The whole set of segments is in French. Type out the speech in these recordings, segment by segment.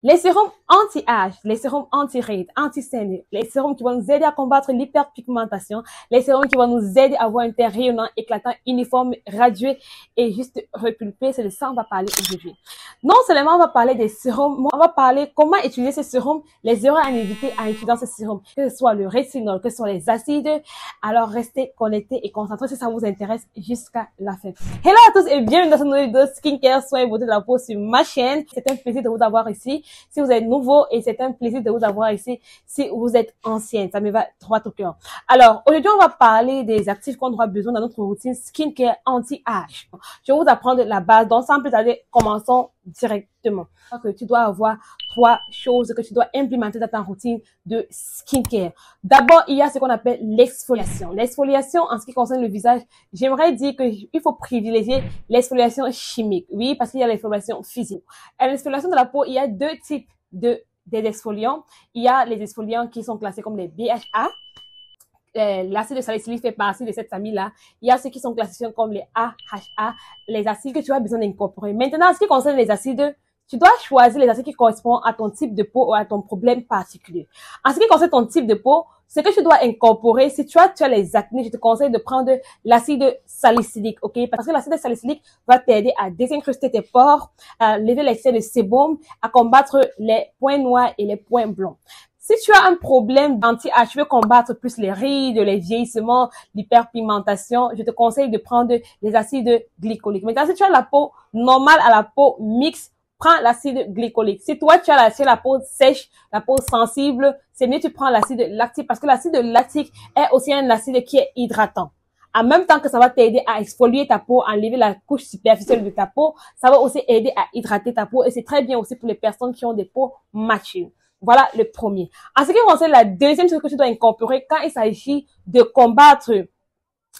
Les sérums anti-âge, les sérums anti-rides, anti-cernes, les sérums qui vont nous aider à combattre l'hyperpigmentation, les sérums qui vont nous aider à avoir un teint rayonnant, éclatant, uniforme, radieux et juste repulpé. C'est de ça qu'on va parler aujourd'hui. Non seulement on va parler des sérums, on va parler comment utiliser ces sérums, les erreurs à éviter en utilisant ces sérums, que ce soit le rétinol, que ce soit les acides. Alors restez connectés et concentrés si ça vous intéresse jusqu'à la fin. Hello à tous et bienvenue dans cette nouvelle vidéo skincare, soins et beauté de la peau sur ma chaîne. C'est un plaisir de vous avoir ici. Si vous êtes nouveau, et c'est un plaisir de vous avoir ici si vous êtes ancienne. Ça me va droit au cœur. Alors, aujourd'hui, on va parler des actifs qu'on aura besoin dans notre routine skincare anti-âge. Je vais vous apprendre la base. Donc, sans plus tarder, commençons directement. Que tu dois avoir 3 choses que tu dois implémenter dans ta routine de skincare. D'abord, il y a ce qu'on appelle l'exfoliation. L'exfoliation, en ce qui concerne le visage, j'aimerais dire qu'il faut privilégier l'exfoliation chimique. Oui, parce qu'il y a l'exfoliation physique. À l'exfoliation de la peau, il y a 2 types des exfoliants. Il y a les exfoliants qui sont classés comme les BHA. L'acide salicylique fait partie de cette famille-là. Il y a ceux qui sont classifiés comme les AHA, les acides que tu as besoin d'incorporer. Maintenant, en ce qui concerne les acides, tu dois choisir les acides qui correspondent à ton type de peau ou à ton problème particulier. En ce qui concerne ton type de peau, ce que tu dois incorporer, si tu as les acnés, je te conseille de prendre l'acide salicylique, ok? Parce que l'acide salicylique va t'aider à désincruster tes pores, à lever l'excès de sébum, à combattre les points noirs et les points blancs. Si tu as un problème d'anti-âge, tu veux combattre plus les rides, les vieillissements, l'hyperpigmentation, je te conseille de prendre les acides glycoliques. Maintenant, si tu as la peau normale à la peau mixte, prends l'acide glycolique. Si toi, tu as la peau sèche, la peau sensible, c'est mieux tu prends l'acide lactique parce que l'acide lactique est aussi un acide qui est hydratant. En même temps que ça va t'aider à exfolier ta peau, à enlever la couche superficielle de ta peau, ça va aussi aider à hydrater ta peau et c'est très bien aussi pour les personnes qui ont des peaux matures. Voilà le premier. En ce qui concerne la deuxième chose que tu dois incorporer quand il s'agit de combattre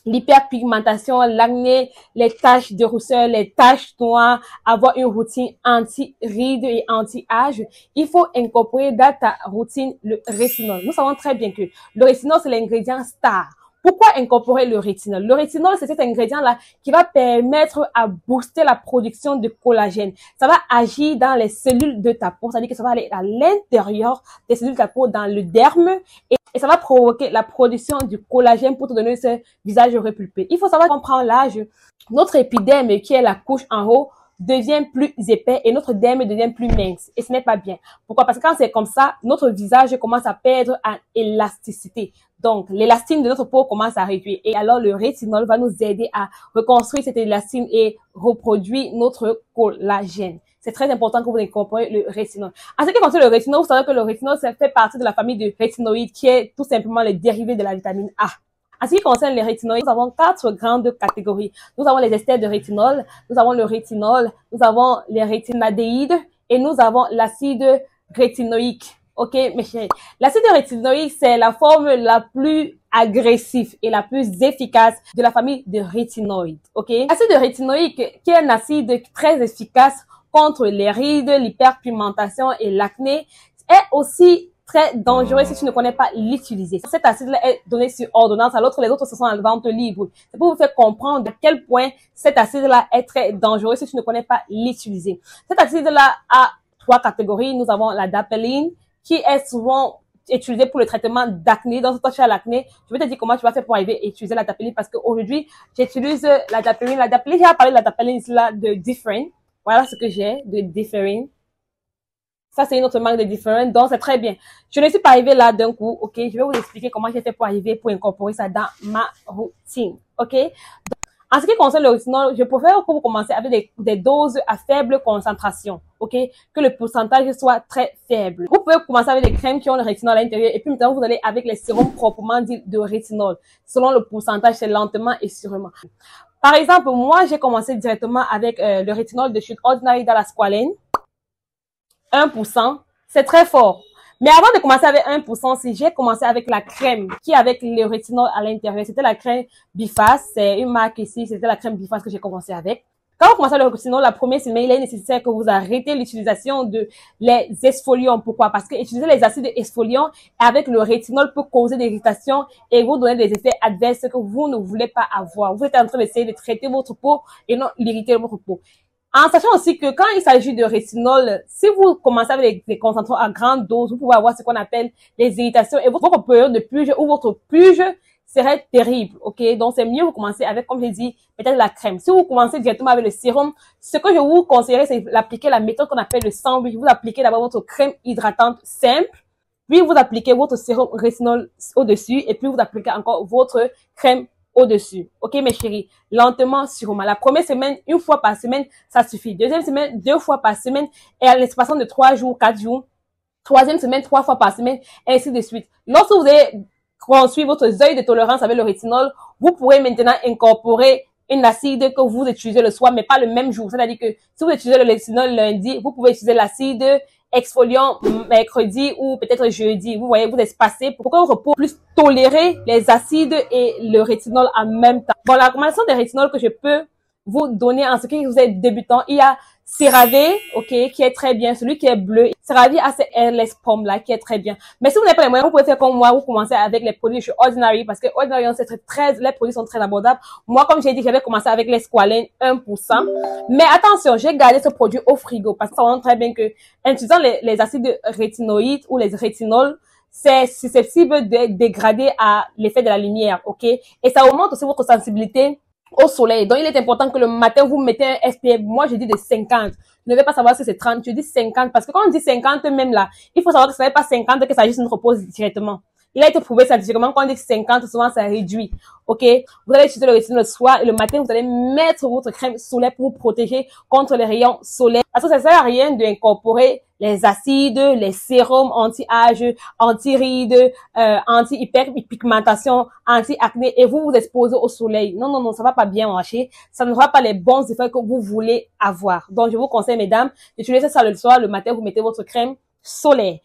l'hyperpigmentation, l'acné, les taches de rousseur, les taches noires, avoir une routine anti-rides et anti-âge, il faut incorporer dans ta routine le rétinol. Nous savons très bien que le rétinol, c'est l'ingrédient star. Pourquoi incorporer le rétinol? Le rétinol, c'est cet ingrédient-là qui va permettre à booster la production de collagène. Ça va agir dans les cellules de ta peau, c'est-à-dire que ça va aller à l'intérieur des cellules de ta peau, dans le derme, et ça va provoquer la production du collagène pour te donner ce visage repulpé. Il faut savoir qu'on prend l'âge, notre épiderme, qui est la couche en haut, devient plus épais et notre derme devient plus mince. Et ce n'est pas bien. Pourquoi? Parce que quand c'est comme ça, notre visage commence à perdre en élasticité. Donc, l'élastine de notre peau commence à réduire. Et alors, le rétinol va nous aider à reconstruire cette élastine et reproduire notre collagène. C'est très important que vous incorporez le rétinol. En ce qui concerne le rétinol, vous savez que le rétinol, ça fait partie de la famille de rétinoïdes qui est tout simplement le dérivé de la vitamine A. En ce qui concerne les rétinoïdes, nous avons 4 grandes catégories. Nous avons les esters de rétinol, nous avons le rétinol, nous avons les rétinadéides et nous avons l'acide rétinoïque. Ok, mes chéris. L'acide rétinoïque, c'est la forme la plus agressive et la plus efficace de la famille de rétinoïdes. Ok, l'acide rétinoïque, qui est un acide très efficace contre les rides, l'hyperpigmentation et l'acné, est aussi très dangereux si tu ne connais pas l'utiliser. Cet acide-là est donné sur ordonnance, à l'autre, les autres, ce sont en vente libre. C'est pour vous faire comprendre à quel point cet acide-là est très dangereux si tu ne connais pas l'utiliser. Cet acide-là a 3 catégories. Nous avons la dapeline, qui est souvent utilisée pour le traitement d'acné. Donc, si toi tu as l'acné, je vais te dire comment tu vas faire pour arriver à utiliser la dapeline parce qu'aujourd'hui, j'utilise la dapeline. La dapeline, j'ai parlé de la dapeline là de Differin. Voilà ce que j'ai de Differin. Ça, c'est une autre marque de Differin, donc c'est très bien. Je ne suis pas arrivée là d'un coup, ok? Je vais vous expliquer comment j'ai fait pour arriver, pour incorporer ça dans ma routine, ok? Donc, en ce qui concerne le rétinol, je préfère que vous commencez avec des doses à faible concentration, ok? Que le pourcentage soit très faible. Vous pouvez commencer avec des crèmes qui ont le rétinol à l'intérieur et puis maintenant vous allez avec les sérums proprement dit de rétinol. Selon le pourcentage, c'est lentement et sûrement. Par exemple, moi, j'ai commencé directement avec le rétinol de chez Ordinary dans la squalane. 1%, c'est très fort. Mais avant de commencer avec 1%, si j'ai commencé avec la crème qui est avec le rétinol à l'intérieur, c'était la crème Biface, c'est une marque ici, c'était la crème Biface que j'ai commencé avec. Quand vous commencez avec le rétinol, la première semaine, il est nécessaire que vous arrêtez l'utilisation de les exfoliants. Pourquoi? Parce que utiliser les acides exfoliants avec le rétinol peut causer des irritations et vous donner des effets adverses que vous ne voulez pas avoir. Vous êtes en train d'essayer de traiter votre peau et non l'irriter votre peau. En sachant aussi que quand il s'agit de rétinol, si vous commencez avec les concentrants à grande dose, vous pouvez avoir ce qu'on appelle les irritations et votre période de purge ou votre purge serait terrible, ok? Donc, c'est mieux vous commencer avec, comme j'ai dit, peut-être la crème. Si vous commencez directement avec le sérum, ce que je vous conseillerais, c'est d'appliquer la méthode qu'on appelle le sandwich. Vous appliquez d'abord votre crème hydratante simple, puis vous appliquez votre sérum rétinol au-dessus, et puis vous appliquez encore votre crème au-dessus. Ok, mes chéris? Lentement, sûrement. La première semaine, une fois par semaine, ça suffit. Deuxième semaine, 2 fois par semaine, et à l'espace de 3 jours, 4 jours. Troisième semaine, 3 fois par semaine, et ainsi de suite. Lorsque vous avez construit votre seuil de tolérance avec le rétinol, vous pourrez maintenant incorporer une acide que vous utilisez le soir, mais pas le même jour. C'est-à-dire que si vous utilisez le rétinol lundi, vous pouvez utiliser l'acide exfoliant mercredi ou peut-être jeudi. Vous voyez, vous espacez pour que votre peau puisse tolérer les acides et le rétinol en même temps. Bon, la recommandation des rétinols que je peux vous donner en ce qui vous êtes débutant, il y a CeraVe, ok, qui est très bien, celui qui est bleu. CeraVe a ce Airless Pomme là, qui est très bien. Mais si vous n'avez pas les moyens, vous pouvez faire comme moi, vous commencez avec les produits chez Ordinary, parce que Ordinary, les produits sont très abordables. Moi, comme j'ai dit, j'avais commencé avec l'Esqualane 1%. Mais attention, j'ai gardé ce produit au frigo, parce que ça montre très bien que, en utilisant les acides rétinoïdes ou les rétinols, c'est susceptible de dégrader à l'effet de la lumière, ok? Et ça augmente aussi votre sensibilité au soleil. Donc, il est important que le matin, vous mettez un SPF. Moi, je dis de 50. Je ne vais pas savoir si c'est 30. Je dis 50 parce que quand on dit 50 même là, il faut savoir que ce n'est pas 50 que ça juste nous repose directement. Il a été prouvé scientifiquement quand on dit 50, souvent ça réduit. Ok? Vous allez utiliser le rétinol le soir et le matin, vous allez mettre votre crème solaire pour vous protéger contre les rayons solaires. Parce que ça sert à rien d'incorporer les acides, les sérums anti-âge, anti-rides, anti-hyperpigmentation, anti-acné et vous vous exposez au soleil. Non, non, non, ça va pas bien marcher. Ça ne fera pas les bons effets que vous voulez avoir. Donc, je vous conseille, mesdames, d'utiliser ça le soir, le matin, vous mettez votre crème solaire.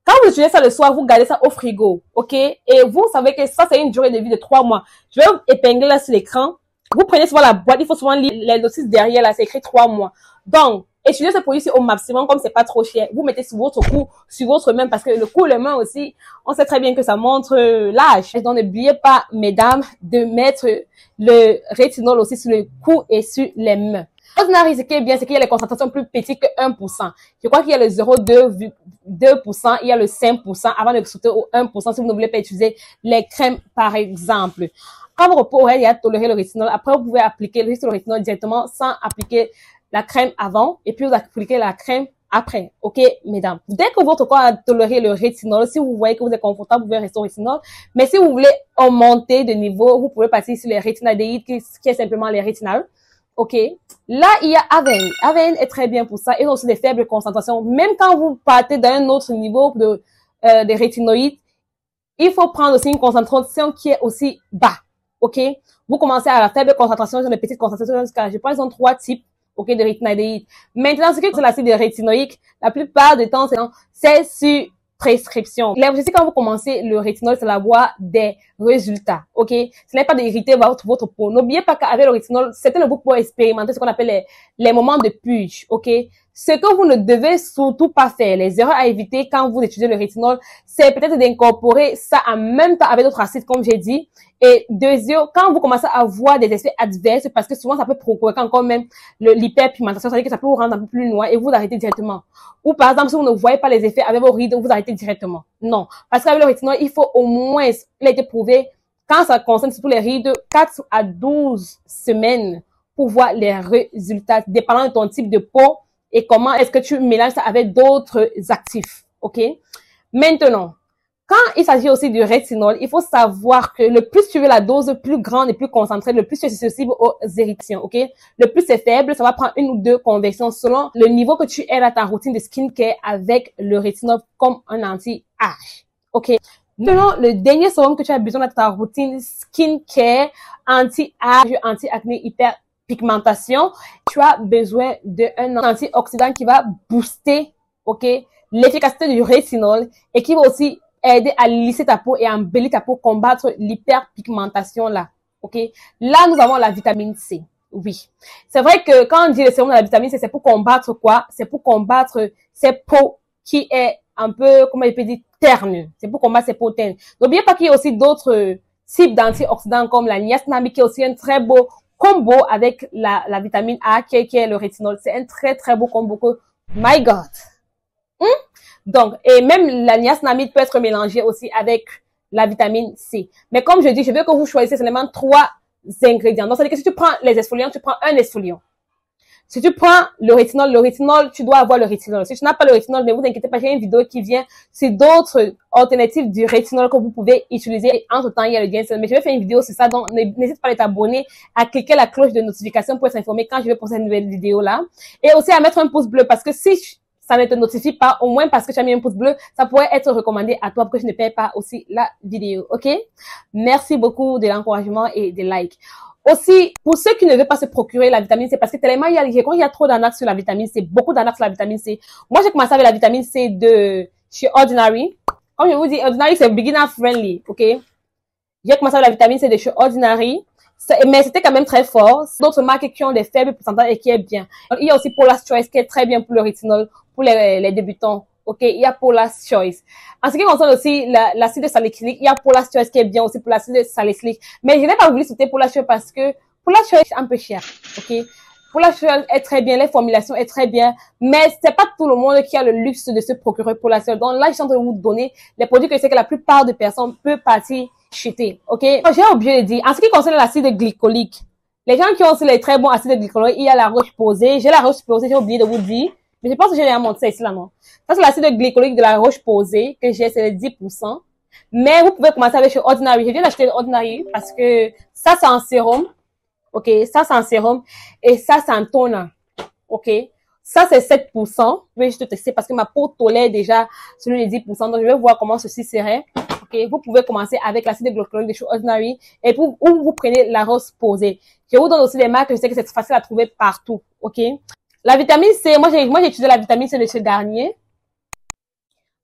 Quand vous utilisez ça le soir, vous gardez ça au frigo, ok? Et vous savez que ça, c'est une durée de vie de 3 mois. Je vais épingler là sur l'écran. Vous prenez souvent la boîte, il faut souvent lire les notices derrière, là, c'est écrit 3 mois. Donc, utilisez ce produit au maximum, comme c'est pas trop cher. Vous mettez sur votre cou, sur votre main, parce que le cou, les mains aussi, on sait très bien que ça montre l'âge. Donc, n'oubliez pas, mesdames, de mettre le rétinol aussi sur le cou et sur les mains. Ordinary, ce qui est bien, c'est qu'il y a les concentrations plus petites que 1%. Je crois qu'il y a le 0,2%, il y a le 5% avant de sauter au 1% si vous ne voulez pas utiliser les crèmes, par exemple. Quand votre peau aurait à tolérer le rétinol, après, vous pouvez appliquer le rétinol directement sans appliquer la crème avant et puis vous appliquez la crème après. Ok, mesdames. Dès que votre corps a toléré le rétinol, si vous voyez que vous êtes confortable, vous pouvez rester au rétinol. Mais si vous voulez augmenter de niveau, vous pouvez passer sur les rétinaldéhydes, qui est simplement les rétinales. Ok. Là, il y a Avène. Avène est très bien pour ça. Ils ont aussi des faibles concentrations. Même quand vous partez d'un autre niveau de rétinoïdes, il faut prendre aussi une concentration qui est aussi bas. Ok. Vous commencez à la faible concentration, ils ont des petites concentrations, je pense qu'ils ont 3 types, ok, de rétinaldéhydes. Maintenant, ce qui est l'acide rétinoïque, la plupart du temps, c'est sur prescription. L'objectif quand vous commencez le rétinol, c'est d'avoir des résultats, ok? Ce n'est pas d'irriter votre peau. N'oubliez pas qu'avec le rétinol, c'est un bout pour expérimenter ce qu'on appelle les moments de purge, ok? Ce que vous ne devez surtout pas faire, les erreurs à éviter quand vous utilisez le rétinol, c'est peut-être d'incorporer ça en même temps avec d'autres acides, comme j'ai dit. Et deuxièmement, quand vous commencez à voir des effets adverses, parce que souvent ça peut provoquer encore même l'hyperpigmentation, c'est-à-dire que ça peut vous rendre un peu plus noir et vous arrêtez directement. Ou par exemple, si vous ne voyez pas les effets avec vos rides, vous arrêtez directement. Non. Parce qu'avec le rétinol, il faut au moins, il a été prouvé, quand ça concerne surtout les rides, 4 à 12 semaines pour voir les résultats, dépendant de ton type de peau et comment est-ce que tu mélanges ça avec d'autres actifs. OK? Maintenant, quand il s'agit aussi du rétinol, il faut savoir que le plus tu veux la dose plus grande et plus concentrée, le plus tu es susceptible aux irritations, ok? Le plus c'est faible, ça va prendre 1 ou 2 conversions selon le niveau que tu es dans ta routine de skincare avec le rétinol comme un anti-âge, ok? Maintenant, le dernier sérum que tu as besoin dans ta routine skincare, anti-âge, anti-acné, hyperpigmentation, tu as besoin d'un antioxydant qui va booster, ok, l'efficacité du rétinol et qui va aussi aider à lisser ta peau et à embellir ta peau, combattre l'hyperpigmentation là. Ok? Là, nous avons la vitamine C. Oui. C'est vrai que quand on dit le sérum de la vitamine C, c'est pour combattre quoi? C'est pour combattre ces peaux qui est un peu, comment je peux dire, terne. C'est pour combattre ces peaux ternes. N'oubliez pas qu'il y a aussi d'autres types d'antioxydants comme la niacinamide qui est aussi un très beau combo avec la vitamine A qui est le rétinol. C'est un très, très beau combo que, my God. Donc, et même la niacinamide peut être mélangée aussi avec la vitamine C. Mais comme je dis, je veux que vous choisissiez seulement 3 ingrédients. Donc, c'est-à-dire que si tu prends les exfoliants, tu prends un exfoliant. Si tu prends le rétinol, tu dois avoir le rétinol. Si tu n'as pas le rétinol, ne vous inquiétez pas, j'ai une vidéo qui vient sur d'autres alternatives du rétinol que vous pouvez utiliser. Et entre-temps, il y a le ginseng. Mais je vais faire une vidéo sur ça, donc n'hésite pas à t'abonner, à cliquer la cloche de notification pour être informé quand je vais poster une nouvelle vidéo là. Et aussi à mettre un pouce bleu parce que si ça ne te notifie pas, au moins parce que tu as mis un pouce bleu, ça pourrait être recommandé à toi pour que je ne perds pas aussi la vidéo, ok? Merci beaucoup de l'encouragement et des likes. Aussi, pour ceux qui ne veulent pas se procurer la vitamine C, parce que tellement je crois qu'il y a trop d'arnaques sur la vitamine C, beaucoup d'arnaques sur la vitamine C. Moi, j'ai commencé avec la vitamine C de chez Ordinary. Comme je vous dis, Ordinary, c'est beginner friendly, ok? J'ai commencé avec la vitamine C de chez Ordinary. Mais c'était quand même très fort. D'autres marques qui ont des faibles pourcentages et qui est bien. Donc, il y a aussi Paula's Choice qui est très bien pour le rétinol, pour les débutants. Ok, il y a Paula's Choice. En ce qui concerne aussi l'acide salicylique, il y a Paula's Choice qui est bien aussi pour l'acide salicylique. Mais je n'ai pas voulu citer Paula's Choice parce que Paula's Choice est un peu cher. Ok, Paula's Choice est très bien, les formulations est très bien, mais c'est pas tout le monde qui a le luxe de se procurer Paula's Choice. Donc là, je suis en train de vous donner les produits que je sais que la plupart des personnes peuvent partir chuter, ok? J'ai oublié de dire, en ce qui concerne l'acide glycolique, les gens qui ont aussi les très bons acides glycoliques, il y a la roche posée. J'ai la roche posée, j'ai oublié de vous dire, mais je pense que j'ai déjà montré ça ici, là, non? Ça, c'est l'acide glycolique de la roche posée, que j'ai, c'est le 10%. Mais vous pouvez commencer avec chez Ordinary. Je viens d'acheter Ordinary parce que ça, c'est en sérum. Ok? Ça, c'est en sérum. Et ça, c'est en toner. Ok? Ça, c'est 7%. Je vais juste tester parce que ma peau tolère déjà celui des 10%. Donc, je vais voir comment ceci serait. Okay, vous pouvez commencer avec l'acide glycolique de chez Ordinary et ou vous prenez la rose posée. Je vous donne aussi des marques, je sais que c'est facile à trouver partout, ok? La vitamine C, moi j'ai utilisé la vitamine C de chez Garnier.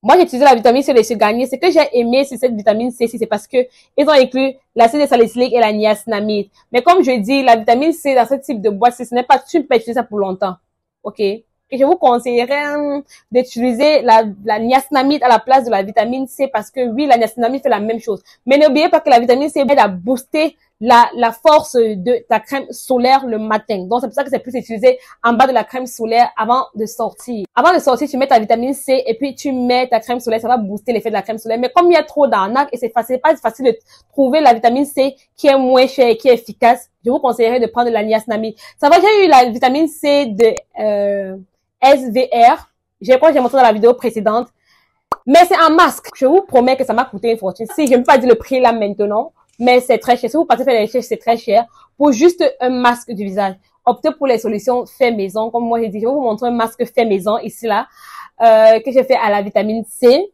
Moi j'ai utilisé la vitamine C de chez Garnier. Ce que j'ai aimé sur cette vitamine C, c'est parce que ils ont inclus l'acide salicylique et la niacinamide. Mais comme je dis, la vitamine C dans ce type de boîte, ce n'est pas, tu ne peux pas utiliser ça pour longtemps, ok? Et je vous conseillerais d'utiliser la niacinamide à la place de la vitamine C parce que oui, la niacinamide fait la même chose. Mais n'oubliez pas que la vitamine C aide à booster la force de ta crème solaire le matin. Donc, c'est pour ça que c'est plus utilisé en bas de la crème solaire avant de sortir. Avant de sortir, tu mets ta vitamine C et puis tu mets ta crème solaire. Ça va booster l'effet de la crème solaire. Mais comme il y a trop d'arnaques et c'est pas facile de trouver la vitamine C qui est moins chère et qui est efficace, je vous conseillerais de prendre la niacinamide. Ça va, j'ai eu la vitamine C de, SVR. Je crois que j'ai montré dans la vidéo précédente. Mais c'est un masque. Je vous promets que ça m'a coûté une fortune. Si je ne peux pas dire le prix là maintenant, mais c'est très cher. Si vous partez faire les recherches, c'est très cher. Pour juste un masque du visage. Optez pour les solutions fait maison. Comme moi j'ai dit, je vais vous montrer un masque fait maison ici là, que j'ai fait à la vitamine C.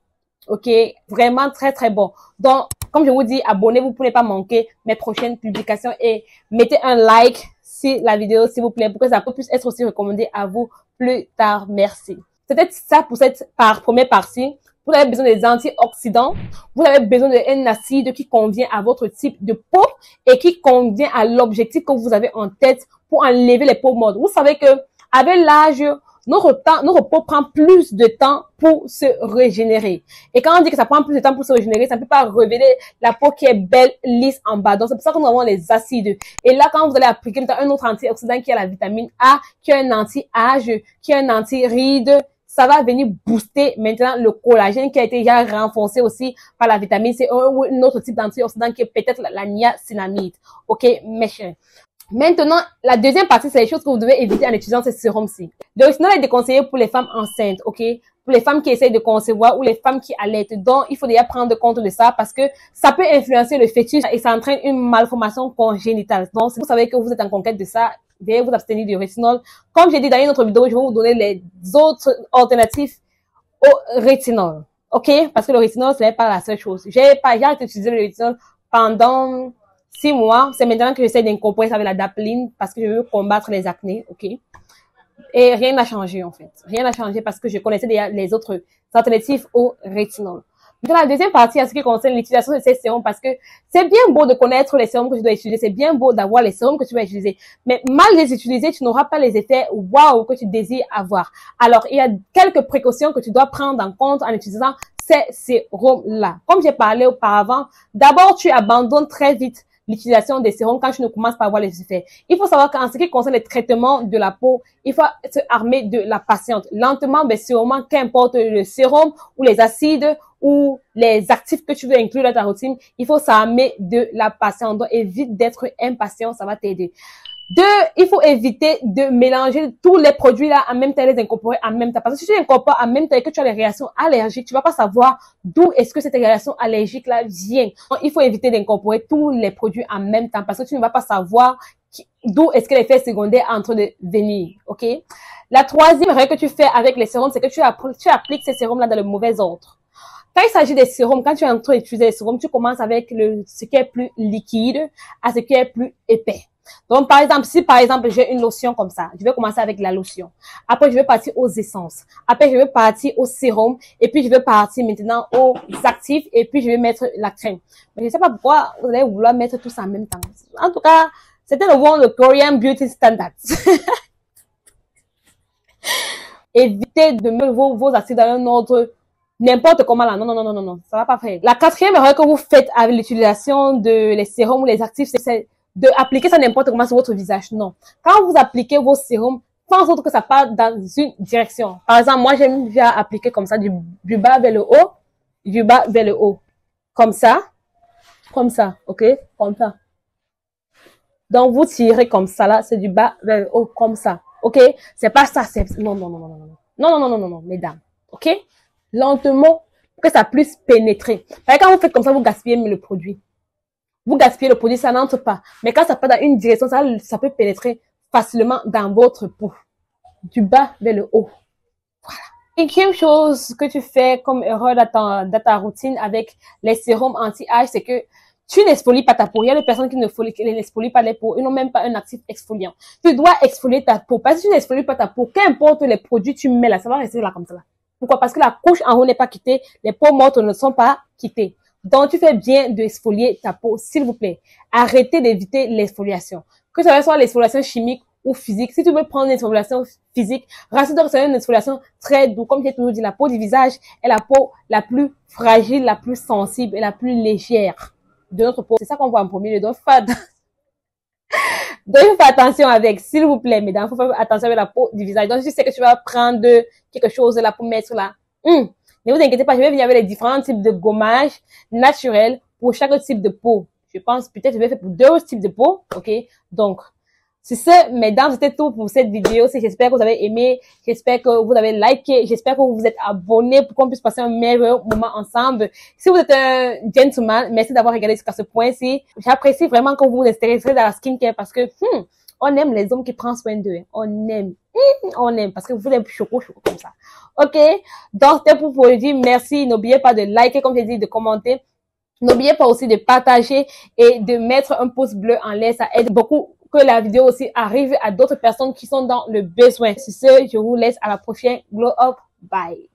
Ok, vraiment très très bon. Donc, comme je vous dis, abonnez-vous pour ne pas manquer mes prochaines publications et mettez un like sur la vidéo s'il vous plaît pour que ça puisse être aussi recommandé à vous plus tard. Merci. C'était ça pour cette première partie. Vous avez besoin des antioxydants. Vous avez besoin d'un acide qui convient à votre type de peau et qui convient à l'objectif que vous avez en tête pour enlever les peaux mortes. Vous savez que avec l'âge, notre peau prend plus de temps pour se régénérer. Et quand on dit que ça prend plus de temps pour se régénérer, ça ne peut pas révéler la peau qui est belle, lisse en bas. Donc, c'est pour ça que nous avons les acides. Et là, quand vous allez appliquer un autre antioxydant qui est la vitamine A, qui est un anti-âge, qui est un anti-rides, ça va venir booster maintenant le collagène qui a été déjà renforcé aussi par la vitamine C ou un autre type d'antioxydant qui est peut-être la niacinamide. Ok, mes chers. Maintenant, la deuxième partie, c'est les choses que vous devez éviter en utilisant ce sérum-ci. Le rétinol est déconseillé pour les femmes enceintes, ok? Pour les femmes qui essayent de concevoir ou les femmes qui allaitent. Donc, il faut déjà prendre compte de ça parce que ça peut influencer le fœtus et ça entraîne une malformation congénitale. Donc, si vous savez que vous êtes en conquête de ça, veuillez vous abstenir du rétinol. Comme j'ai dit dans une autre vidéo, je vais vous donner les autres alternatives au rétinol, ok? Parce que le rétinol, ce n'est pas la seule chose. J'ai arrêté d'utiliser le rétinol pendant 6 mois, c'est maintenant que j'essaie d'incorporer ça avec la dapline parce que je veux combattre les acnés, ok? Et rien n'a changé, en fait. Rien n'a changé parce que je connaissais déjà les autres alternatives au rétinol. Dans la deuxième partie, en ce qui concerne l'utilisation de ces sérums, parce que c'est bien beau de connaître les sérums que tu dois utiliser, c'est bien beau d'avoir les sérums que tu vas utiliser, mais mal les utiliser, tu n'auras pas les effets waouh que tu désires avoir. Alors, il y a quelques précautions que tu dois prendre en compte en utilisant ces sérums-là. Comme j'ai parlé auparavant, d'abord, tu abandonnes très vite l'utilisation des sérums quand tu ne commences pas à voir les effets. Il faut savoir qu'en ce qui concerne les traitements de la peau, il faut se armer de la patience. Lentement, mais sûrement, qu'importe le sérum ou les acides ou les actifs que tu veux inclure dans ta routine, il faut s'armer de la patience. Donc, évite d'être impatient, ça va t'aider. Deux, il faut éviter de mélanger tous les produits là en même temps, les incorporer en même temps. Parce que si tu les incorpores en même temps et que tu as des réactions allergiques, tu vas pas savoir d'où est-ce que cette réaction allergique là vient. Donc, il faut éviter d'incorporer tous les produits en même temps parce que tu ne vas pas savoir d'où est-ce que l'effet secondaire est en train de venir. Ok? La troisième règle que tu fais avec les sérums, c'est que tu appliques ces sérums là dans le mauvais ordre. Quand il s'agit des sérums, quand tu es en train d'utiliser les sérums, tu commences avec ce qui est plus liquide à ce qui est plus épais. Donc, par exemple, si par exemple j'ai une lotion comme ça, je vais commencer avec la lotion. Après, je vais partir aux essences. Après, je vais partir au sérum. Et puis, je vais partir maintenant aux actifs. Et puis, je vais mettre la crème. Mais je ne sais pas pourquoi vous allez vouloir mettre tout ça en même temps. En tout cas, c'était le Korean Beauty Standards. Évitez de mettre vos actifs dans un ordre n'importe comment là. Non, non, non, non, non, ça va pas faire. La quatrième erreur que vous faites avec l'utilisation de les sérums ou les actifs, c'est de appliquer ça n'importe comment sur votre visage. Non. Quand vous appliquez vos sérums, faites en sorte que ça parte dans une direction. Par exemple, moi, j'aime bien appliquer comme ça, du bas vers le haut, du bas vers le haut. Comme ça, ok? Comme ça. Donc, vous tirez comme ça, là, c'est du bas vers le haut, comme ça. Ok? C'est pas ça, c'est, non, non, non, non, non, non, non, non, non, non, non, mesdames. Ok? Lentement, pour que ça puisse pénétrer. Parce que quand vous faites comme ça, vous gaspillez le produit. Vous gaspillez le produit, ça n'entre pas. Mais quand ça part dans une direction, ça peut pénétrer facilement dans votre peau. Du bas vers le haut. Voilà. Cinquième chose que tu fais comme erreur dans ta routine avec les sérums anti-âge, c'est que tu n'exfolies pas ta peau. Il y a des personnes qui n'exfolient pas les peaux. Ils n'ont même pas un actif exfoliant. Tu dois exfolier ta peau. Parce que si tu n'exfolies pas ta peau, qu'importe les produits que tu mets là, ça va rester là comme ça. Pourquoi? Parce que la couche en haut n'est pas quittée. Les peaux mortes ne sont pas quittées. Donc, tu fais bien d'exfolier ta peau, s'il vous plaît. Arrêtez d'éviter l'exfoliation. Que ce soit l'exfoliation chimique ou physique. Si tu veux prendre une exfoliation physique, rassure-toi que c'est une exfoliation très douce. Comme j'ai toujours dit, la peau du visage est la peau la plus fragile, la plus sensible et la plus légère de notre peau. C'est ça qu'on voit en premier lieu. Donc, faites attention avec, s'il vous plaît, mesdames. Il faut faire attention avec la peau du visage. Donc, je sais que tu vas prendre quelque chose là pour mettre là. Ne vous inquiétez pas, je vais venir avec les différents types de gommage naturels pour chaque type de peau. Je pense peut-être je vais faire pour 2 types de peau, ok? Donc, c'est ça, mesdames, c'était tout pour cette vidéo. J'espère que vous avez aimé, j'espère que vous avez liké, j'espère que vous vous êtes abonnés pour qu'on puisse passer un meilleur moment ensemble. Si vous êtes un gentleman, merci d'avoir regardé jusqu'à ce point-ci. J'apprécie vraiment que vous vous intéressez dans la skincare parce que, on aime les hommes qui prennent soin d'eux. On aime. On aime parce que vous êtes choco comme ça. Ok? Donc, c'était pour vous dire merci. N'oubliez pas de liker, comme j'ai dit, de commenter. N'oubliez pas aussi de partager et de mettre un pouce bleu en l'air. Ça aide beaucoup que la vidéo aussi arrive à d'autres personnes qui sont dans le besoin. C'est ce, je vous laisse à la prochaine. Glow up. Bye.